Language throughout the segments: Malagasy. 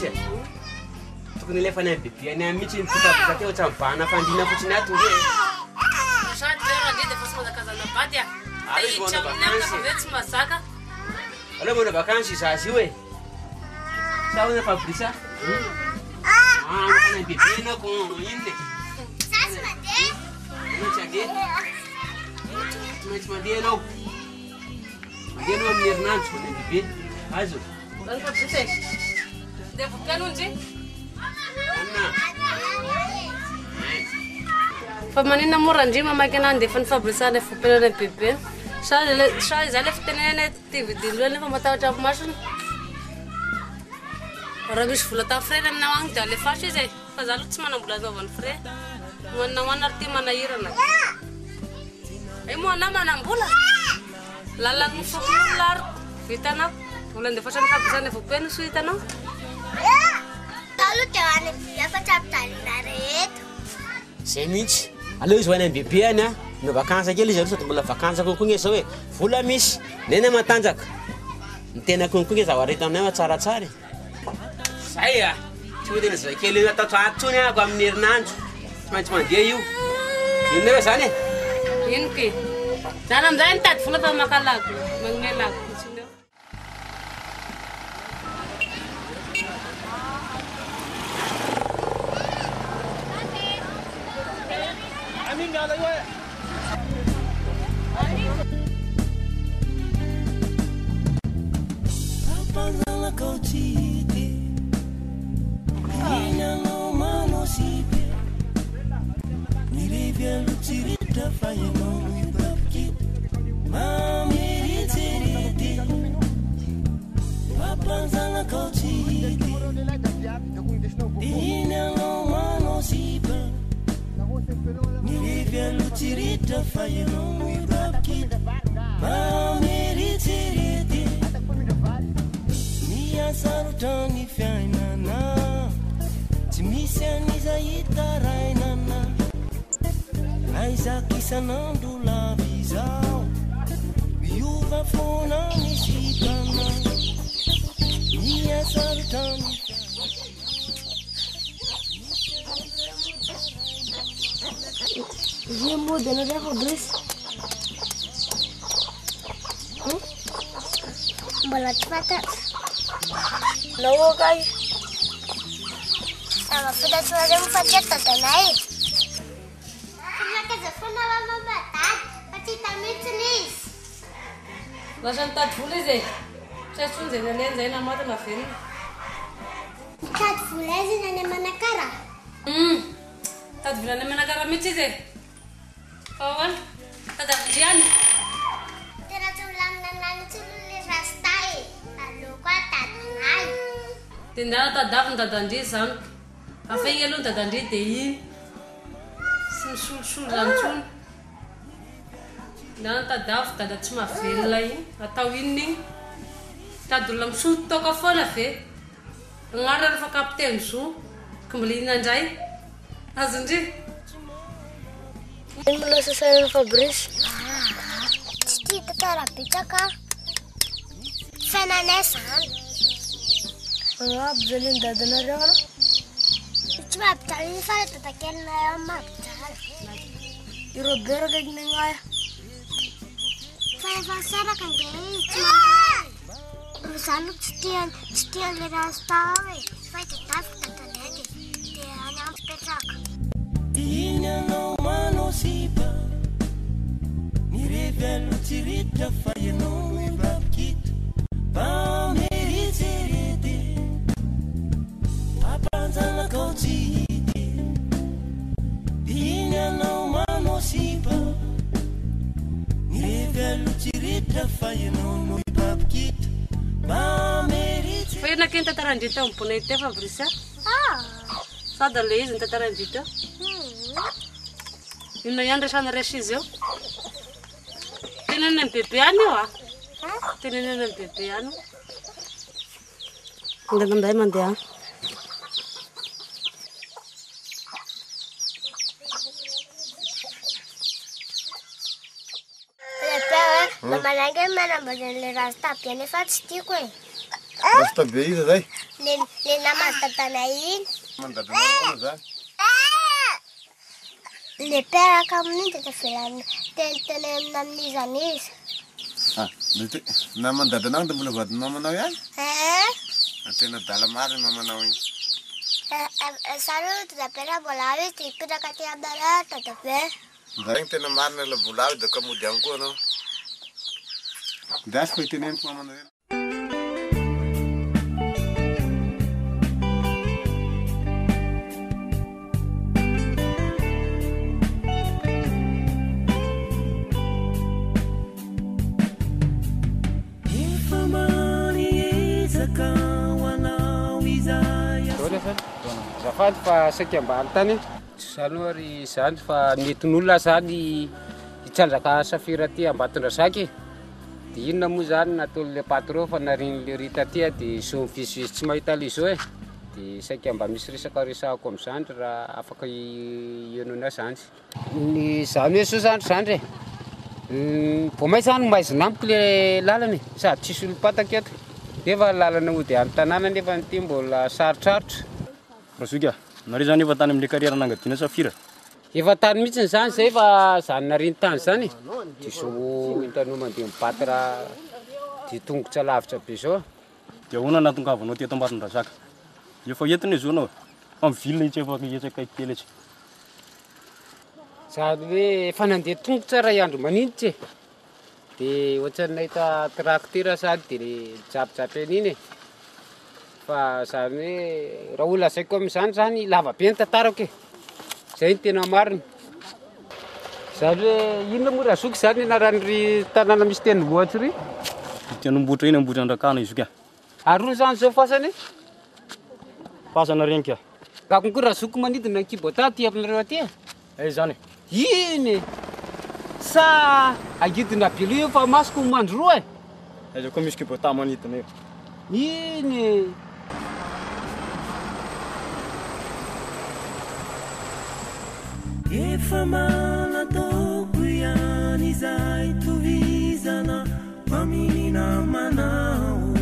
Fabrice. Tokony lefa ny bebe any amitsy ny Fabrice teo ohatran'ny vahana fandriana fotsiny ato hoe. Sady vera ndray dia fa sy mazakazana bady a. Tahiditra amin'ny amiko ve tsy mazaka. Aleo mana vakansy zazy io e. Sa hoana Fabrice? Mana bebe anako inona e? Sasy mandeha. Tsy mandeha. Tsy mandeha anao. Mandeha anao amin'ny herinandro ny bebe. Azo. Zany Fabrice e. Dia vokanao ndry. Anna. Fa maninona mora ndry mamaky anany dia efa ny Fabrice any vokana ny bebe. Sa izany efa tenenana ty vidin-dreo nefa matahotra amin'ny masony. Raha misy vola tamin'ny frère aminao agny dia alefaso izy e. Fa za aloha tsy manambola anaovan'ny frère. Manana ary ty manahirana. Ay moa anao manambola. Lalany mifokola ary vitanao. Vola andefa sany Fabrice any vokana so hitanao. Talo dia any efatra ampitalina rehetra. Zay mihitsy. Aleo izy hoany amin'ny bebe any a. Na vakansa kely izy aloha sady mbola vakansa kokoa zao hoe vola misy. Nena matanjaka. Ny tena kokoa izy avareta aminay tsaratsara. Zay a. Tsy hoe tena zay kely atao tsony ako amin'ny herinandro. Tsy maintsy mandeha io. Inona hoe zany e? Ino ke? Zany amin'izay nitady vola fa makalago. Magnome lago. Dia muda na dia Fabrice. Bola cepat. Lawa kay. Sama pada suara empat tata naik. Kenapa zafuna mama batat? Pati tamit senis. Lasa nitady vola izy e. Tsy azo tsony izay naleny izay namaty navenina. Mitady vola izy nany Manakara. Tady vola any Manakara mihitsy izy e. Fa ahoana? Tady avy Tena tsy milamina nany tsony rasta e. Aloko tadanay. dia ndana tadavy ny dadandry izany. Afa igny aloha ny dadandry dia iny. Sy misolosolo zany tsony. Ndana tadavy dada tsy mahavelona iny. Atao inona iny. Tady olona misolo toaka foana ve. Agnarana rehefa kapiteny zo. Kimbolina indray. Azondry. Ini mula selesai Fabrice. Citi tetara bitaka. Fenanesan. Enggak, berjalan dadan aja kan? Cuma berjalan saya tetakin nama berjalan. Irobero kayak gini nggak ya? Saya fasara kan guys. Cuma misalnya citian leras tahu. Saya tetap tetakin. Dia hanya petak. Ina no mano sipa ni revelo tirita fai no me babkit pa meritere apanza la cochi Ina no mano sipa ni revelo tirita fai no me babkit pa meritere. Fa ina kenta tarandrita ambony ite Fabrice. Sady le izy ny tantarandrita. Inona ihany resana resy izy eo? Tenenany amin'ny bebe any io a? Tenenany amin'ny bebe any. Andana amin'izay mandeha. Lepe, mamalangay manambajan le rasta piano fa tsy tiako e. Rasta be izy zay. Le namany dadanay iny. Mandadanao zany. Le peraka amin'iny de tavelany tele amin'izany izy. Namany dadanao de mbola vadiny mamanao ihany? Tena dala marina mamanao iny. Sareo dadapela mbola ao izy de hipetraka aty aminareo dadabe. Regny tena marina la mbola ao de kamody ihany koa anao. De asy fa hiteneniko mamanao iny. Zafady fa saika ambany tany zany ary zany fa netin'olona zany hitsanjaka safira ty Ambatondrasaky de inona moa zany nataon'le patron fa narin'le rita ty de so mivisivisy tsy mahita le zao de saika mba misy resaka am'zany raha afaka ianona zany ny zany hoe so zany vao may zany maizina amiko le lalany sady tsisy olo-pataka eto nefa lalana ody amin'ny tanàna nefa ty mbola sarotrarotra. Rasoika, nare zany efa tany amin'le carrière nangadina safira. Efa tany mihitsy zany zay fa zany nariny tany zany de so hitanao mandeha mibaty raha de tongotra lavitra be zao. De ahoana nahatongavanao teto Ambatondrasaka? Efa entina zao anao amin'ny vilona itsy efa etsaka kely etsy. Zany hoe efa nandeha tongotra raha andro manintsy de ohatrany nahita tracteur sady de japijapy an'iny fa zany hoe raha olona zaiko amin'izany zany lava be ny tantarako zay ny tena marina. Zany hoe inona moa Rasoky zany anaran'ry tanàna misy tendrombohitra ry? Tendrombohitra iny Ambohidrandrakana izy ka. Aroa zany zao fasany? Fasana reny ka. Ka konkoa Rasoky manidina ny kibota ty aminareo aty? Zany. Iny sa agidina belo io fa masoko mandro roa Aiza koa misy kibota manidina io. Iny efa manatoko ihany izay tohizana maminina manao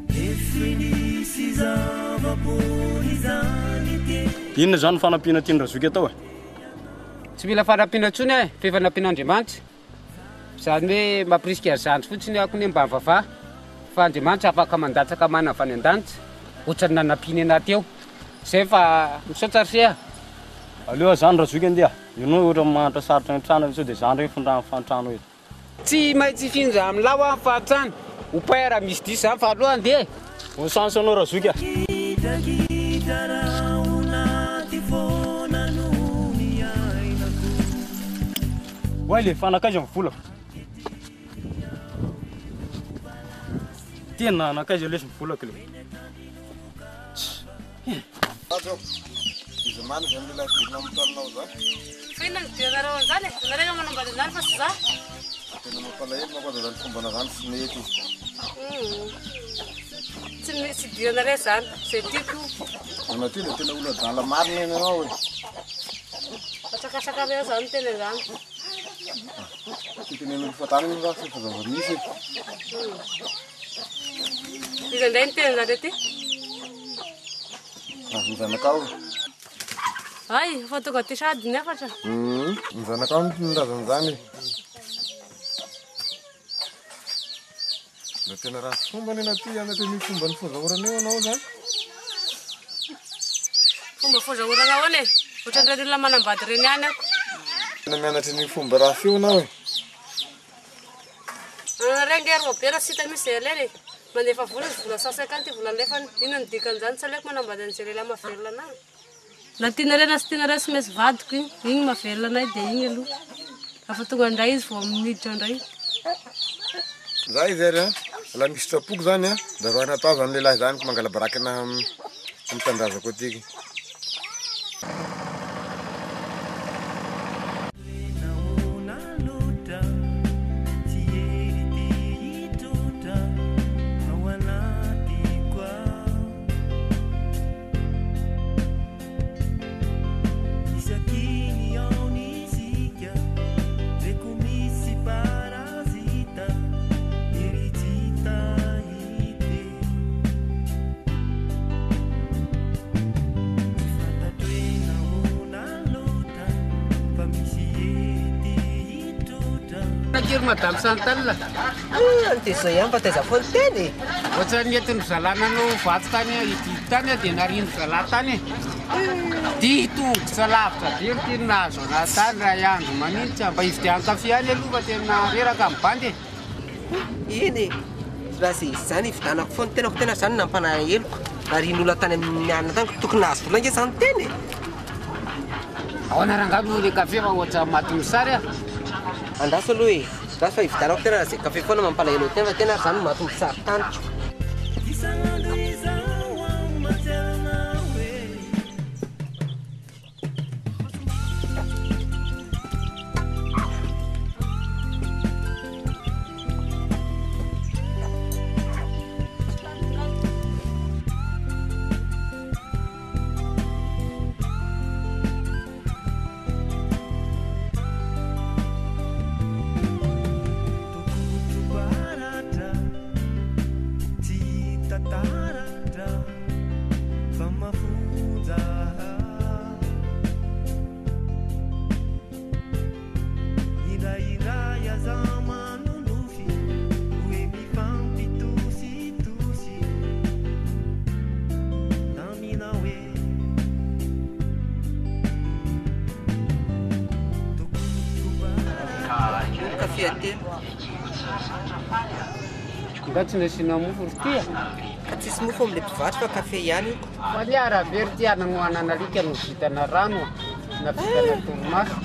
efinisy zavabory izany te. Inona zany fanampiana tiany Rasoky atao tsy mila fanampiana ntsony fa efa nampian'Andriamanitra. Zany hoe mampirisika zandry fotsiny ako ny mba mivavaha fa Andriamanitra afaka mandatsaka mana avy any an-danitra ohatrany nanampiany anaty eo zay fa misaotra ryseha. Aleo zany Rasoky andeha ianao ohatra mahantra sarotra ny trano sao de zany rehefa fantrano eto. Tsy maintsy finja amin'ny lao aho fahatrano ho paira misy diso zany fa aloha andeha ho sanso anao Rasoky. Oay le fanakaiza mivolako. Tena anakaiza lesy mivolako le. Izy marina zany mila vidinao mitanonao zany. Fina ny dianareo an'izany nareo manambady an'izany fa sy za. Tena mampalahelo manko zany fombana zany sy mety izy. Tsy dianareo zany zay tiako. Anao ty le tena olona dala marina iny anao hoe. Atsakasaka reo zany tena zany. Titenen'olo fatany iny raha fa zava-misy. Izy indray ny tena zareo ty. Ny zanakao. Ay, fa tonga ty sady ny efatra. Ny zanakao ny razan'izany. Da tena raha fomba ny anaty anatin'ny fomba ny fozahorana eo anao zany. Fomba fozahorana ahoana e? Ohatran'ireny olona manambady reny ihany ako. Tena mianatra ny fomba raha feo anao e. Rengery mobera sita misy eleny mandefa vola vola 150 vola lefany ino ny dikan'izany tsy aleko manambady an'izay lehilahy mahavelona anahy. Na tianareo na sy tianareo sy maintsy vadiko igny mahavelona anay dia igny aloha. Afa tonga indray izy vao miditra indray. Za izy ary laha misy trapoko zany da roa natao zany lehilahy zany mangala barakina amin'ny tandrazako atiky. Parasita, eritita nakery madame Chantal Antezay ihany fa taiza foany teny ohatrany entiny zalananao vaty tany ity tany dia narino zala tany dia tongo salavitra be ny teny nahazo anatany raha iandro manintsy mba ividian'ny kafe any aloha fa tena reraka amin'ny bandy iny raha zay izany ividanako foany tenako tena zany nampana heloko narin'olona tany amin'ny anina tany tokony nahazo vola nge zany teny ao anarangano le kafe fa ohatra matony sary andaso aloha e raha fa ividanako tena raha zay kafe foana mampalahelo tena fa tena zany matombo sary tany da tsy nasina mofo ry ty ka tsisy mofo amin'le mpivatry fa kafe ihany fa ny arabery ty ananoanana alika no vitana rano na vitana torimaso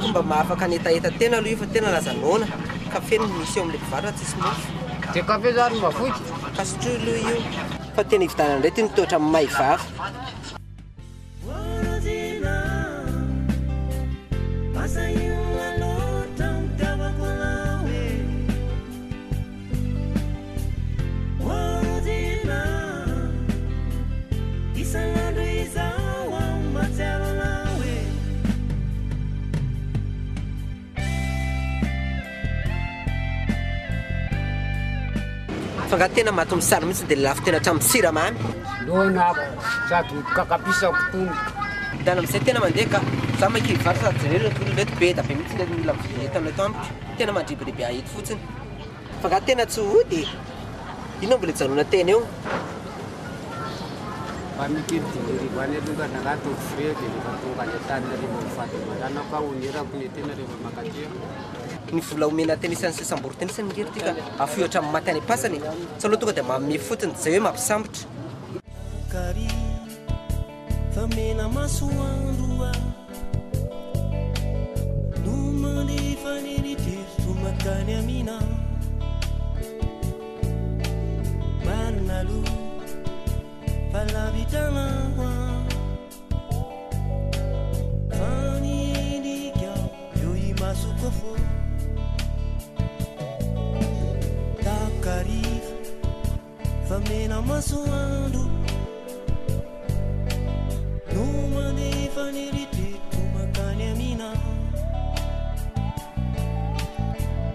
fomba mahafaka anetaeta tena aloha io fa tena lazanoana kafe no misy eo amin'le mpivatry fa tsisy mofo dia kafe zany mavoky ka sotroy aloha io fa tena hividana indray ty nitoetra amin'ny maivavy fa tena matombo sary mihitsy dia lafo tena hatramin'ny siramamy loanako sady kakapisako tombo dana amin'izay tena mandeha ka za maikivary sady jererolety be da be mihitsy le mila etana eto amiko tena mandribiriby ahety fotsiny fa tena tsy ody ino mbola janona tena eo fa mikidirivo any aloha naraha toko fre dia rehefa tonga any tany rehefa mifaty maranao ka onerako ny tena rehefa makatia ny vola omena teny isan'ny sesamboro teny isan'ny ngery ty ka afiotra amin'ny maty any pasany tsy aloha tonga dia mamme fotony zay hoe mampisambotra famena masoandroa no mandefa neritrerito makany amina marina aloha falavitana faniendika eo imasoko fo takarifa famena masoandro no mandefa neritrerito makany amina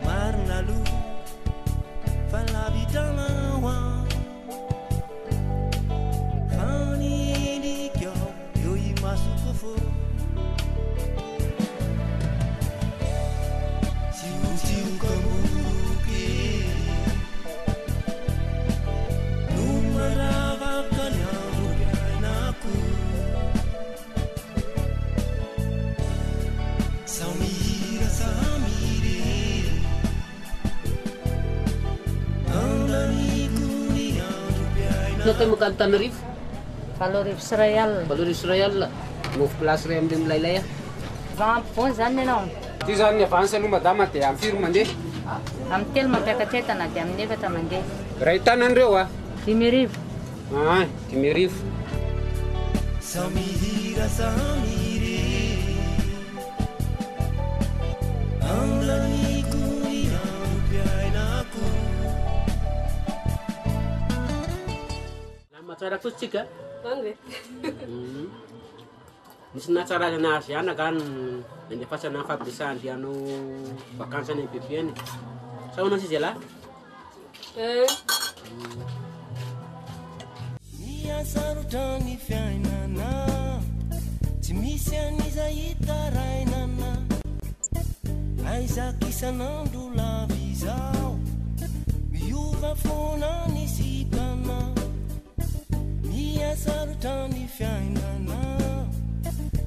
marina aloha falavitana faniendika eo imasoko fo siotiokamoke no maravaka ny andropiainako samihira samire andaniko ny andropiainako natay makany Tanarivo Valorivo Israel. Valorivo Israel mofo plasy ray amin'le milailay a Vampony zany ianao. ty zany ny avance aloha madama dia amin'ny firy mandeha Amin'ny telo mampiakatrentana dia amin'ny efatra mandeha. ray tanan'ireo a 5,000. 5,000 samihira samire andaniko ny andropiainako matsara fotsika Ange. misy nahatsarana azy ihany agany nandefasana fampiresahany anao vakansy any bebe any sa hoana sizy ala miasarotra ny fiainana tsy misy an'izay hitarainana aizakisan'andro lavizao miova foana ny sipana miasarotra ny fiainana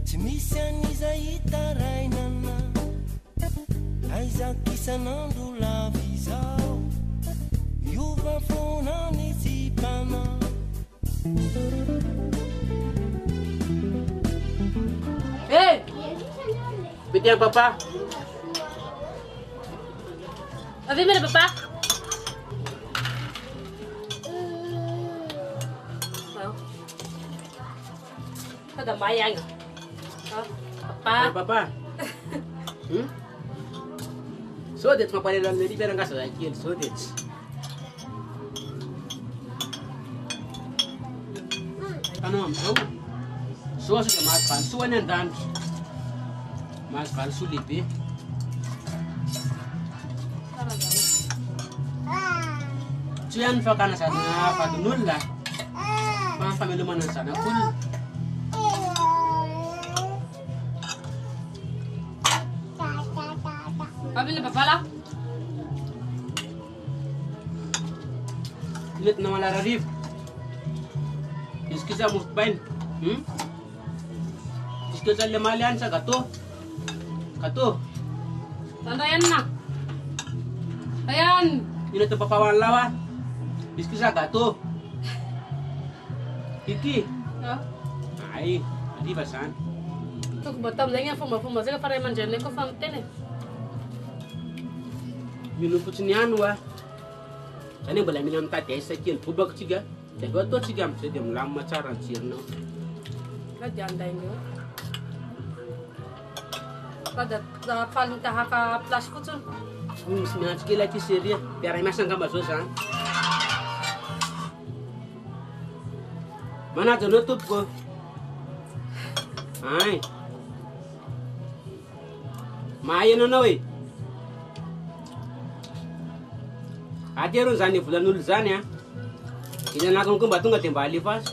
tsy misy an'izay hitarainana aizakisan'andro lavizao miova foana ny sipana. Hey! Betiang papa. Avem mere papa. Ada mayang. Papa. Papa. So det maparelan ni berang kasa lagi so det. Ano, so sudah mas pan suan dan mas pan sulipi. Cuyan fakana sana fatunul lah. Pang family mana sana kul. Abile papa lah. Lihat nama lararif. Iskisa mustbain. Iskisa lemalian sa kato. Kato. Tandayan na. Ayan. Ini tu papawan lawa. Iskisa kato. Iki. Ai, adi basan. Tuk batam lengan fuma sega para manjane ko famtene. Minum pucinian wa. Sani boleh minum tadi sekian pubak ciga. Tapi waktu ciga mesti dia lama cara cirno. Ka janda ini. Pada paling tahaka plus kucun. Sebenarnya sekali lagi seria. Biar masang gambar susah. Mana tu nutup ko? Hai. Maya nonowi. Ajarun zani fulanul zani ya. Ina nakon ko batunga tembali fas.